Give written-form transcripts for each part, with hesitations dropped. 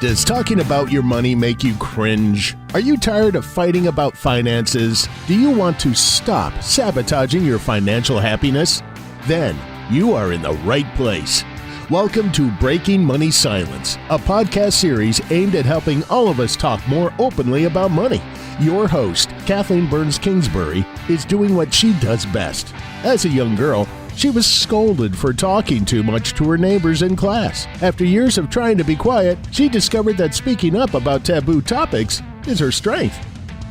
Does talking about your money make you cringe? Are you tired of fighting about finances? Do you want to stop sabotaging your financial happiness? Then you are in the right place. Welcome to Breaking Money Silence, a podcast series aimed at helping all of us talk more openly about money. Your host, Kathleen Kingsbury, is doing what she does best. As a young girl, she was scolded for talking too much to her neighbors in class. After years of trying to be quiet, she discovered that speaking up about taboo topics is her strength.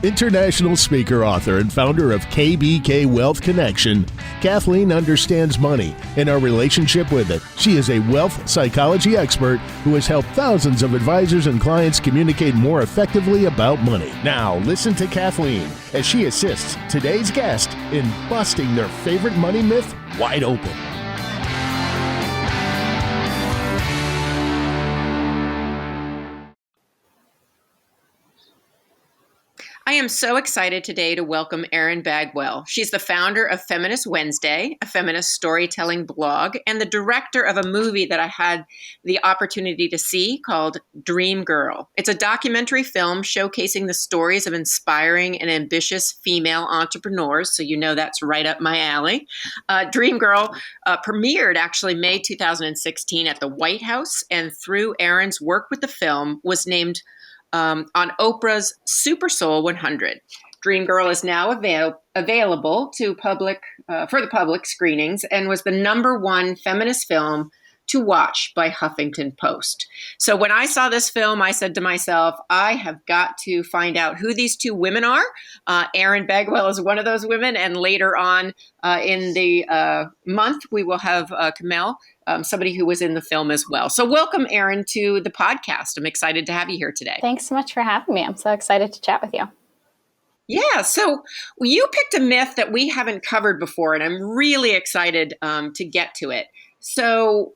International speaker, author, and founder of KBK Wealth Connection, Kathleen understands money and our relationship with it. She is a wealth psychology expert who has helped thousands of advisors and clients communicate more effectively about money. Now, listen to Kathleen as she assists today's guest in busting their favorite money myth wide open. I am so excited today to welcome Erin Bagwell. She's the founder of Feminist Wednesday, a feminist storytelling blog, and the director of a movie that I had the opportunity to see called Dream Girl. It's a documentary film showcasing the stories of inspiring and ambitious female entrepreneurs, so you know that's right up my alley. Dream Girl premiered actually May 2016 at the White House, and through Erin's work with the film was named on Oprah's Super Soul 100. Dream Girl is now available to for the public screenings and was the #1 feminist film to watch by Huffington Post. So when I saw this film, I said to myself, I have got to find out who these two women are. Erin Bagwell is one of those women, and later on in the month, we will have Kamel, somebody who was in the film as well. So welcome, Erin, to the podcast. I'm excited to have you here today. Thanks so much for having me. I'm so excited to chat with you. Yeah, so you picked a myth that we haven't covered before, and I'm really excited to get to it. So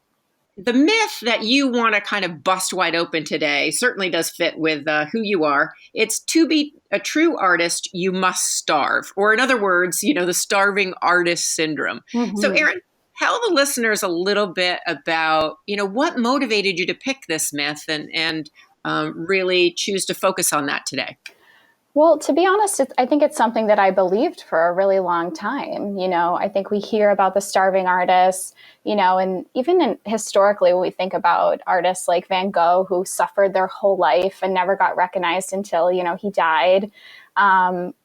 the myth that you want to kind of bust wide open today certainly does fit with who you are. It's to be a true artist, you must starve. Or in other words, the starving artist syndrome. Mm-hmm. So Erin, tell the listeners a little bit about, what motivated you to pick this myth and really choose to focus on that today. Well, to be honest, I think it's something that I believed for a really long time. I think we hear about the starving artists, and even historically, when we think about artists like Van Gogh, who suffered their whole life and never got recognized until, he died.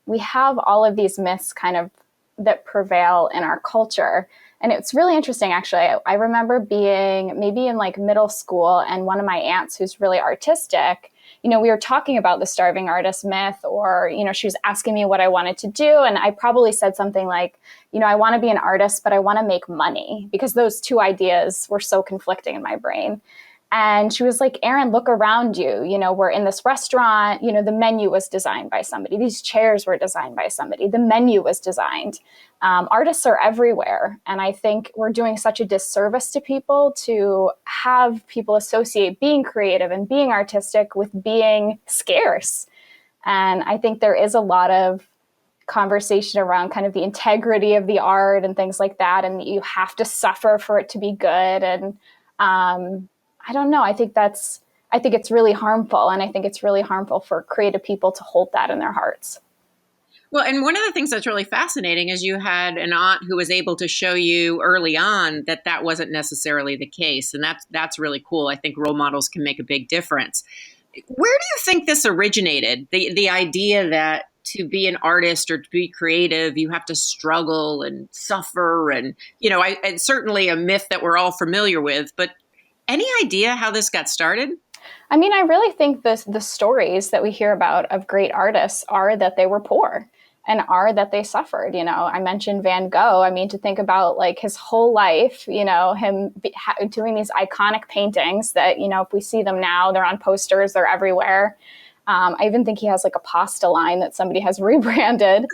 We have all of these myths kind of that prevail in our culture. And it's really interesting, actually. I remember being maybe in like middle school, and one of my aunts who's really artistic, we were talking about the starving artist myth, or, she was asking me what I wanted to do. And I probably said something like, I want to be an artist, but I want to make money, because those two ideas were so conflicting in my brain. And she was like, Erin, look around you. We're in this restaurant. The menu was designed by somebody. These chairs were designed by somebody. The menu was designed. Artists are everywhere. And I think we're doing such a disservice to people to have people associate being creative and being artistic with being scarce. And I think there is a lot of conversation around kind of the integrity of the art and things like that. And you have to suffer for it to be good. And I don't know. I think it's really harmful. And I think it's really harmful for creative people to hold that in their hearts. Well, and one of the things that's really fascinating is you had an aunt who was able to show you early on that wasn't necessarily the case. And that's really cool. I think role models can make a big difference. Where do you think this originated? The idea that to be an artist or to be creative, you have to struggle and suffer. And, it's certainly a myth that we're all familiar with. But any idea how this got started? I mean, I really think the stories that we hear about of great artists are that they were poor and are that they suffered. I mentioned Van Gogh. I mean, to think about like his whole life, him doing these iconic paintings that, if we see them now, they're on posters, they're everywhere. I even think he has like a pasta line that somebody has rebranded.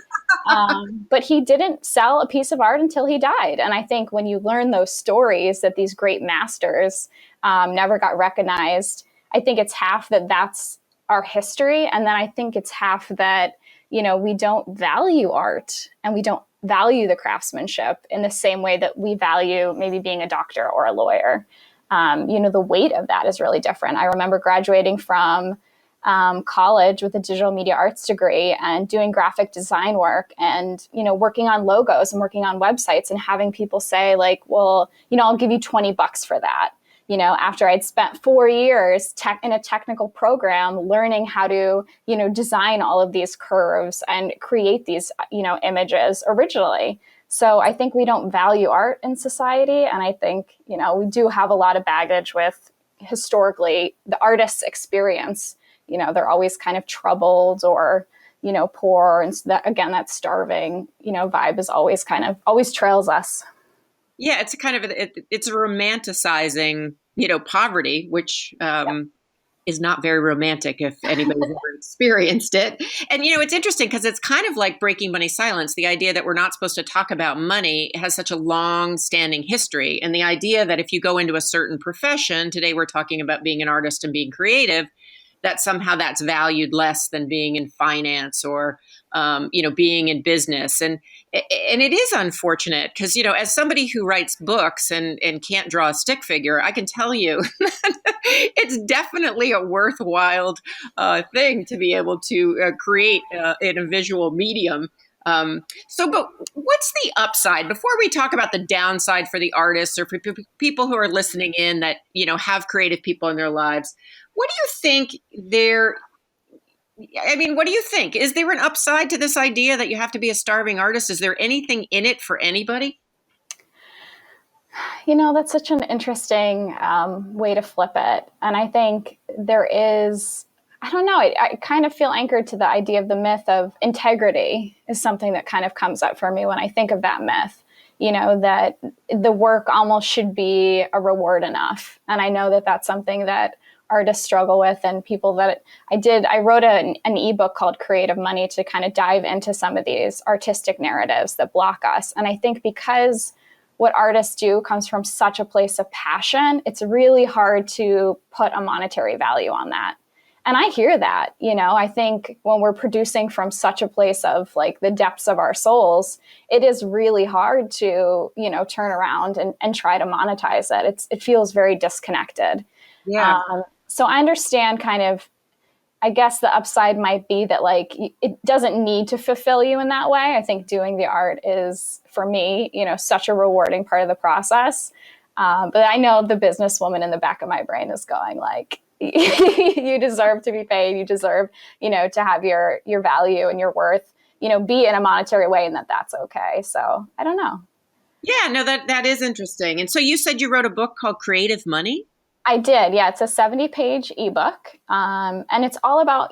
But he didn't sell a piece of art until he died. And I think when you learn those stories that these great masters never got recognized, I think it's half that's our history. And then I think it's half that, we don't value art and we don't value the craftsmanship in the same way that we value maybe being a doctor or a lawyer. the weight of that is really different. I remember graduating from college with a digital media arts degree and doing graphic design work and, working on logos and working on websites and having people say like, well, I'll give you $20 for that. After I'd spent 4 years in a technical program learning how to, design all of these curves and create these, images originally. So I think we don't value art in society. And I think, we do have a lot of baggage with historically the artist's experience. They're always kind of troubled or, poor. And so that starving, vibe is always trails us. Yeah, it's a kind of it's a romanticizing, poverty, which is not very romantic if anybody's ever experienced it. And it's interesting because it's kind of like breaking money silence. The idea that we're not supposed to talk about money has such a long-standing history, and the idea that if you go into a certain profession, today we're talking about being an artist and being creative, that somehow that's valued less than being in finance or being in business. And it is unfortunate because, as somebody who writes books and can't draw a stick figure, I can tell you it's definitely a worthwhile thing to be able to create in a visual medium. But what's the upside before we talk about the downside for the artists or for people who are listening in that, have creative people in their lives? What do you think what do you think? Is there an upside to this idea that you have to be a starving artist? Is there anything in it for anybody? That's such an interesting way to flip it. And I think there is, I don't know, I kind of feel anchored to the idea of the myth of integrity is something that kind of comes up for me when I think of that myth, that the work almost should be a reward enough. And I know that that's something that artists struggle with, and people that I wrote an ebook called Creative Money to kind of dive into some of these artistic narratives that block us. And I think because what artists do comes from such a place of passion, it's really hard to put a monetary value on that. And I hear that, I think when we're producing from such a place of like the depths of our souls, it is really hard to, turn around and try to monetize it. It feels very disconnected. Yeah. So I understand kind of, I guess the upside might be that like, it doesn't need to fulfill you in that way. I think doing the art is, for me, such a rewarding part of the process. But I know the businesswoman in the back of my brain is going like, you deserve to be paid. You deserve, to have your value and your worth, be in a monetary way, and that's okay. So I don't know. Yeah, no, that is interesting. And so you said you wrote a book called Creative Money? I did. Yeah. It's a 70-page ebook. And it's all about,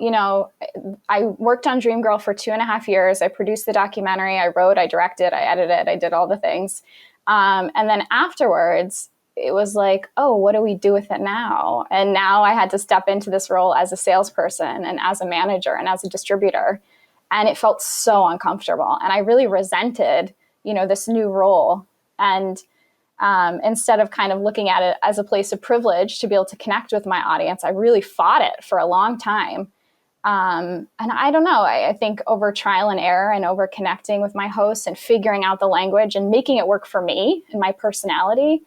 I worked on Dreamgirl for 2.5 years. I produced the documentary. I wrote, I directed, I edited, I did all the things. And then afterwards, it was like, oh, what do we do with it now? And now I had to step into this role as a salesperson and as a manager and as a distributor. And it felt so uncomfortable. And I really resented, this new role. And instead of kind of looking at it as a place of privilege to be able to connect with my audience, I really fought it for a long time. And I don't know, I think over trial and error and over connecting with my hosts and figuring out the language and making it work for me and my personality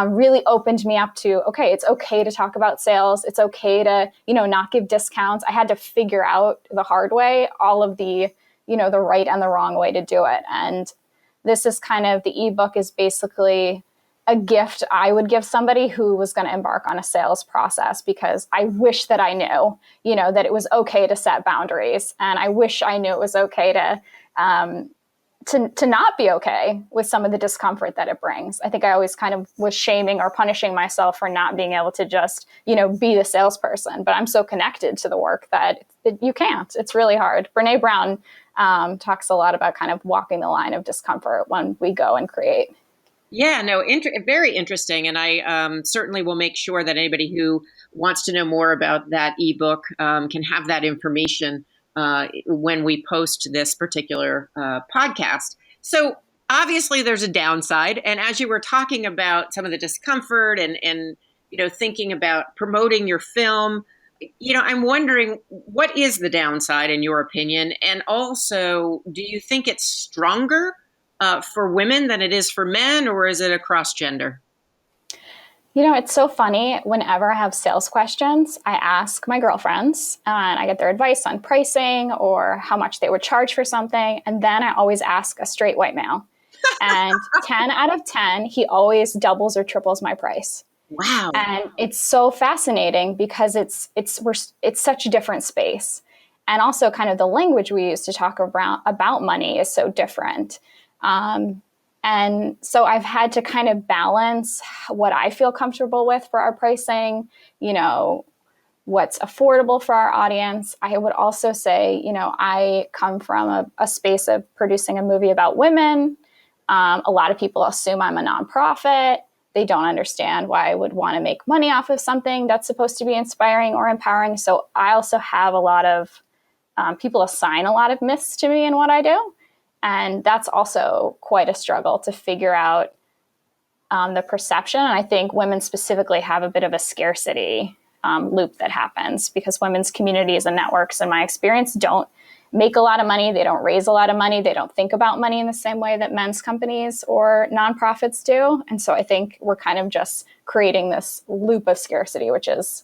really opened me up to, okay, it's okay to talk about sales. It's okay to, not give discounts. I had to figure out the hard way, all of the, the right and the wrong way to do it. And this is kind of, the ebook is basically a gift I would give somebody who was going to embark on a sales process, because I wish that I knew, that it was okay to set boundaries. And I wish I knew it was okay to not be okay with some of the discomfort that it brings. I think I always kind of was shaming or punishing myself for not being able to just, be the salesperson. But I'm so connected to the work that you can't. It's really hard. Brene Brown talks a lot about kind of walking the line of discomfort when we go and create. Yeah, no, very interesting. And I certainly will make sure that anybody who wants to know more about that ebook can have that information when we post this particular podcast. So obviously there's a downside. And as you were talking about some of the discomfort and thinking about promoting your film, I'm wondering, what is the downside in your opinion? And also, do you think it's stronger for women than it is for men, or is it across gender? It's so funny. Whenever I have sales questions, I ask my girlfriends and I get their advice on pricing or how much they would charge for something. And then I always ask a straight white male. And 10 out of 10, he always doubles or triples my price. Wow. And it's so fascinating because it's such a different space. And also kind of the language we use to talk about money is so different. And so I've had to kind of balance what I feel comfortable with for our pricing, what's affordable for our audience. I would also say, I come from a space of producing a movie about women. A lot of people assume I'm a nonprofit. They don't understand why I would want to make money off of something that's supposed to be inspiring or empowering. So I also have a lot of people assign a lot of myths to me in what I do. And that's also quite a struggle to figure out the perception. And I think women specifically have a bit of a scarcity loop that happens because women's communities and networks, in my experience, don't make a lot of money. They don't raise a lot of money. They don't think about money in the same way that men's companies or nonprofits do. And so I think we're kind of just creating this loop of scarcity, which is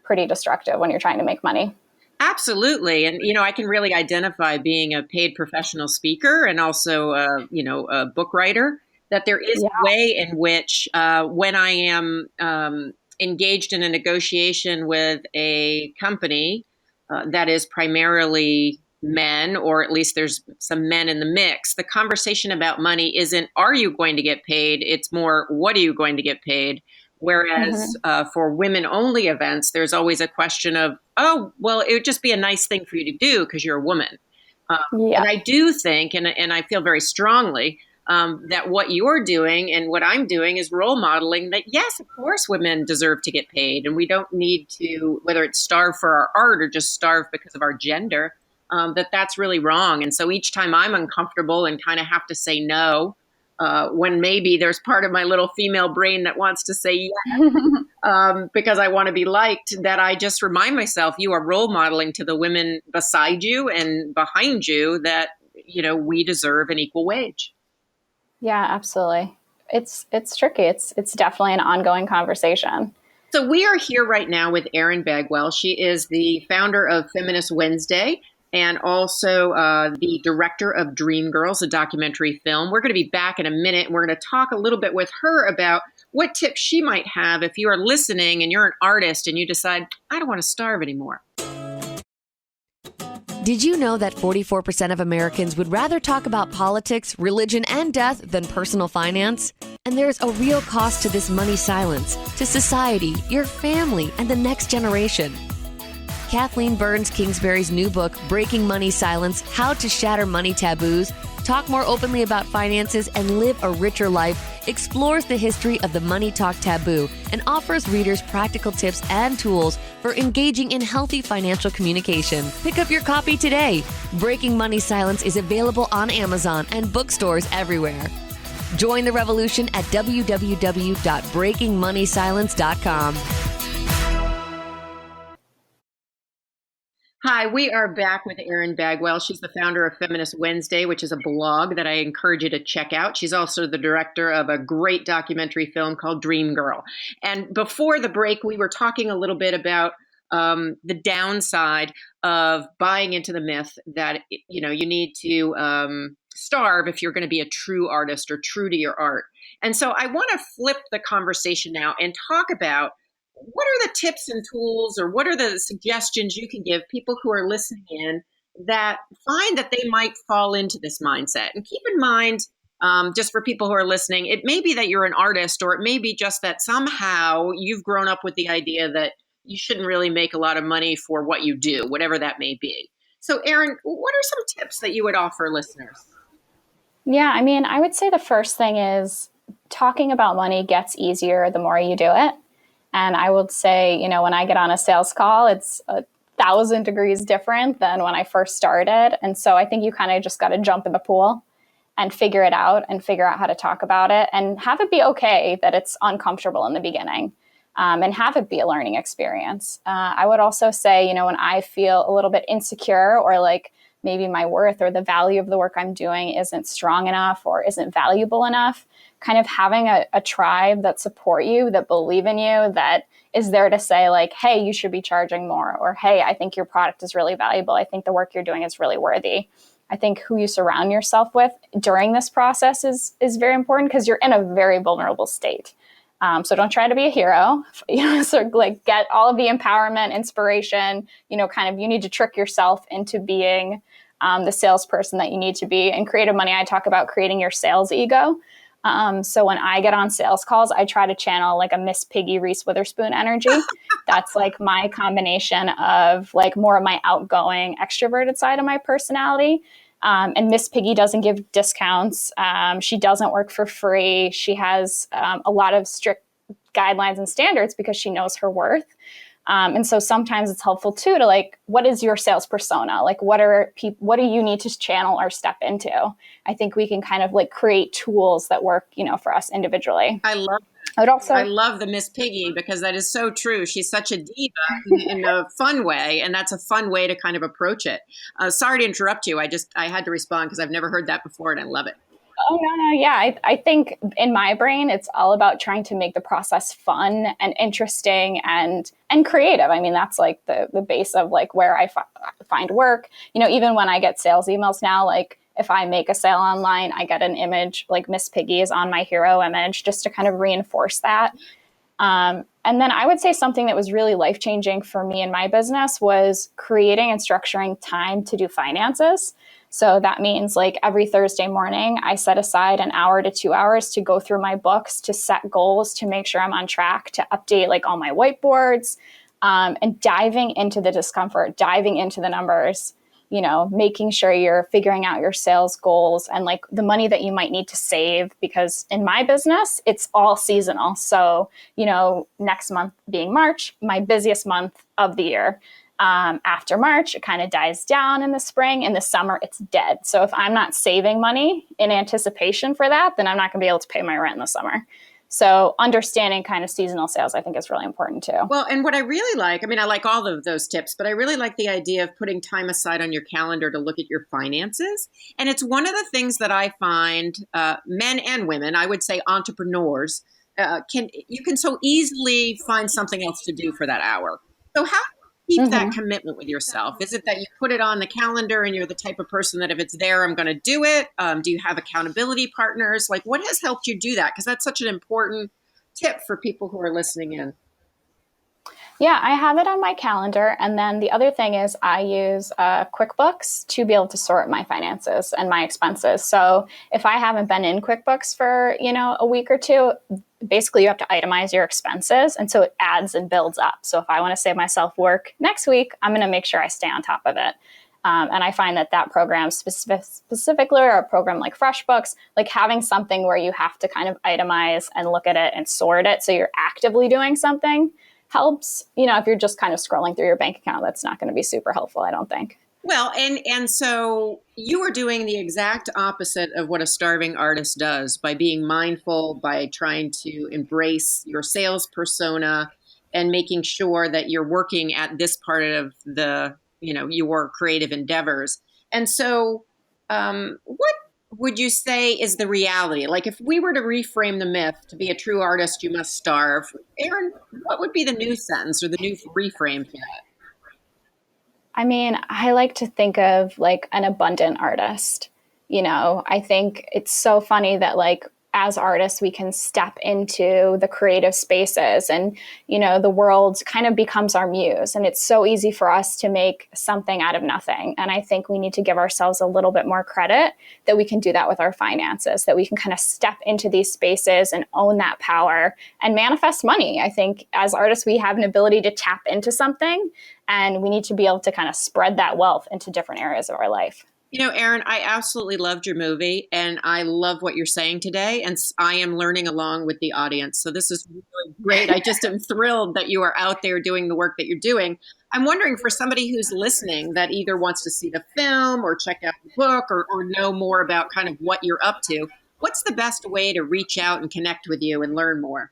pretty destructive when you're trying to make money. Absolutely. And, I can really identify being a paid professional speaker and also, a book writer, that there is a way in which when I am engaged in a negotiation with a company that is primarily men, or at least there's some men in the mix, the conversation about money isn't, are you going to get paid? It's more, what are you going to get paid? Whereas for women-only events, there's always a question of, oh, well, it would just be a nice thing for you to do because you're a woman. And I do think, and I feel very strongly, that what you're doing and what I'm doing is role modeling that, yes, of course, women deserve to get paid. And we don't need to, whether it's starve for our art or just starve because of our gender, that's really wrong. And so each time I'm uncomfortable and kind of have to say no, when maybe there's part of my little female brain that wants to say yes, because I want to be liked, that I just remind myself, you are role modeling to the women beside you and behind you that, we deserve an equal wage. Yeah, absolutely. It's tricky. It's definitely an ongoing conversation. So we are here right now with Erin Bagwell. She is the founder of Feminist Wednesday and also the director of Dreamgirls, a documentary film. We're going to be back in a minute, and we're going to talk a little bit with her about what tips she might have if you are listening and you're an artist and you decide, I don't want to starve anymore. Did you know that 44% of Americans would rather talk about politics, religion, and death than personal finance? And there's a real cost to this money silence, to society, your family, and the next generation. Kathleen Burns Kingsbury's new book, Breaking Money Silence: How to Shatter Money Taboos, talk more openly about finances, and live a richer life, explores the history of the money talk taboo and offers readers practical tips and tools for engaging in healthy financial communication. Pick up your copy today. Breaking Money Silence is available on Amazon and bookstores everywhere. Join the revolution at www.breakingmoneysilence.com. Hi, we are back with Erin Bagwell. She's the founder of Feminist Wednesday, which is a blog that I encourage you to check out. She's also the director of a great documentary film called Dreamgirl. And before the break, we were talking a little bit about the downside of buying into the myth that, you need to starve if you're going to be a true artist or true to your art. And so I want to flip the conversation now and talk about, what are the tips and tools, or what are the suggestions you can give people who are listening in that find that they might fall into this mindset? And keep in mind, just for people who are listening, it may be that you're an artist, or it may be just that somehow you've grown up with the idea that you shouldn't really make a lot of money for what you do, whatever that may be. So, Erin, what are some tips that you would offer listeners? Yeah, I would say the first thing is talking about money gets easier the more you do it. And I would say, when I get on a sales call, it's 1,000 degrees different than when I first started. And so I think you kind of just got to jump in the pool and figure it out and figure out how to talk about it and have it be okay that it's uncomfortable in the beginning, and have it be a learning experience. I would also say, when I feel a little bit insecure or like maybe my worth or the value of the work I'm doing isn't strong enough or isn't valuable enough, kind of having a tribe that support you, that believe in you, that is there to say like, hey, you should be charging more, or hey, I think your product is really valuable. I think the work you're doing is really worthy. I think who you surround yourself with during this process is very important, because you're in a very vulnerable state. So don't try to be a hero, so like get all of the empowerment, inspiration, kind of, you need to trick yourself into being the salesperson that you need to be. In Creative Money, I talk about creating your sales ego. So when I get on sales calls, I try to channel like a Miss Piggy Reese Witherspoon energy. That's like my combination of like more of my outgoing, extroverted side of my personality. And Miss Piggy doesn't give discounts. She doesn't work for free. She has a lot of strict guidelines and standards because she knows her worth. And so sometimes it's helpful too to like, what is your sales persona? Like, what do you need to channel or step into? I think we can kind of like create tools that work, for us individually. I love I love the Miss Piggy, because that is so true. She's such a diva in a fun way, and that's a fun way to kind of approach it. Sorry to interrupt you. I had to respond because I've never heard that before, and I love it. Oh, no. Yeah. I think in my brain, it's all about trying to make the process fun and interesting and creative. I mean, that's like the base of like where I find work. Even when I get sales emails now, like if I make a sale online, I get an image like Miss Piggy is on my hero image, just to kind of reinforce that. And then I would say something that was really life-changing for me in my business was creating and structuring time to do finances. So that means like every Thursday morning, I set aside an hour to 2 hours to go through my books, to set goals, to make sure I'm on track, to update like all my whiteboards, and diving into the discomfort, diving into the numbers, making sure you're figuring out your sales goals and like the money that you might need to save, because in my business, it's all seasonal. So, next month being March, my busiest month of the year. After March, it kind of dies down in the spring. In the summer, it's dead. So if I'm not saving money in anticipation for that, then I'm not going to be able to pay my rent in the summer. So understanding kind of seasonal sales, I think, is really important too. Well, and what I really like, I like all of those tips, but I really like the idea of putting time aside on your calendar to look at your finances. And it's one of the things that I find men and women, I would say entrepreneurs, you can so easily find something else to do for that hour. So how do you keep that commitment with yourself? Is it that you put it on the calendar and you're the type of person that if it's there, I'm going to do it? Do you have accountability partners? Like, what has helped you do that? Because that's such an important tip for people who are listening in. Yeah, I have it on my calendar. And then the other thing is I use QuickBooks to be able to sort my finances and my expenses. So if I haven't been in QuickBooks for, a week or two, basically you have to itemize your expenses. And so it adds and builds up. So if I want to save myself work next week, I'm going to make sure I stay on top of it. And I find that program specifically, or a program like FreshBooks, like having something where you have to kind of itemize and look at it and sort it so you're actively doing something helps. If you're just kind of scrolling through your bank account, that's not going to be super helpful, I don't think. Well, and so you are doing the exact opposite of what a starving artist does by being mindful, by trying to embrace your sales persona and making sure that you're working at this part of your creative endeavors. And so what would you say is the reality? Like if we were to reframe the myth, to be a true artist, you must starve. Erin, what would be the new sentence or the new reframe for that? I like to think of like an abundant artist. I think it's so funny that like as artists, we can step into the creative spaces and, the world kind of becomes our muse. And it's so easy for us to make something out of nothing. And I think we need to give ourselves a little bit more credit that we can do that with our finances, that we can kind of step into these spaces and own that power and manifest money. I think as artists, we have an ability to tap into something, and we need to be able to kind of spread that wealth into different areas of our life. Erin, I absolutely loved your movie, and I love what you're saying today, and I am learning along with the audience. So this is really great. I just am thrilled that you are out there doing the work that you're doing. I'm wondering, for somebody who's listening that either wants to see the film or check out the book or know more about kind of what you're up to, what's the best way to reach out and connect with you and learn more?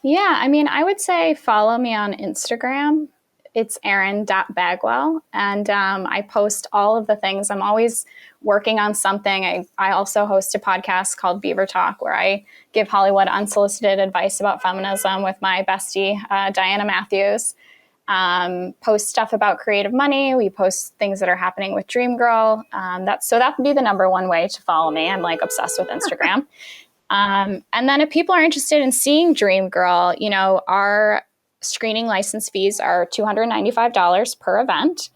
Yeah, I would say follow me on Instagram. it's Erin.Bagwell. And I post all of the things. I'm always working on something. I also host a podcast called Beaver Talk, where I give Hollywood unsolicited advice about feminism with my bestie, Diana Matthews. Post stuff about creative money. We post things that are happening with Dream Girl. That would be the number one way to follow me. I'm like obsessed with Instagram. And then if people are interested in seeing Dream Girl, our screening license fees are $295 per event.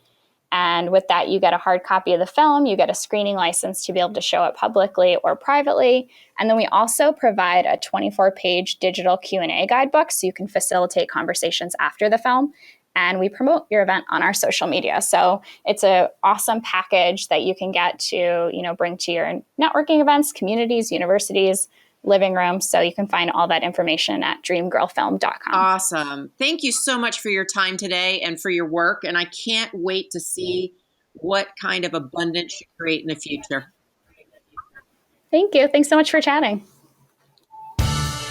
And with that, you get a hard copy of the film, you get a screening license to be able to show it publicly or privately. And then we also provide a 24-page digital Q&A guidebook so you can facilitate conversations after the film. And we promote your event on our social media. So it's an awesome package that you can get to, bring to your networking events, communities, universities, living rooms. So you can find all that information at dreamgirlfilm.com. Awesome. Thank you so much for your time today and for your work. And I can't wait to see what kind of abundance you create in the future. Thank you. Thanks so much for chatting.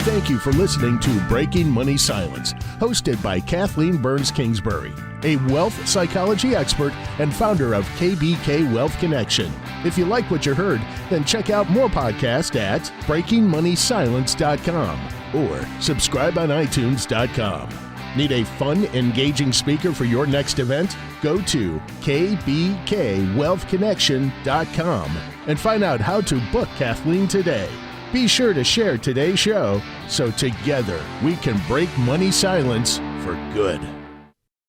Thank you for listening to Breaking Money Silence, hosted by Kathleen Burns Kingsbury, a wealth psychology expert and founder of KBK Wealth Connection. If you like what you heard, then check out more podcasts at breakingmoneysilence.com or subscribe on iTunes.com. Need a fun, engaging speaker for your next event? Go to kbkwealthconnection.com and find out how to book Kathleen today. Be sure to share today's show so together we can break money silence for good.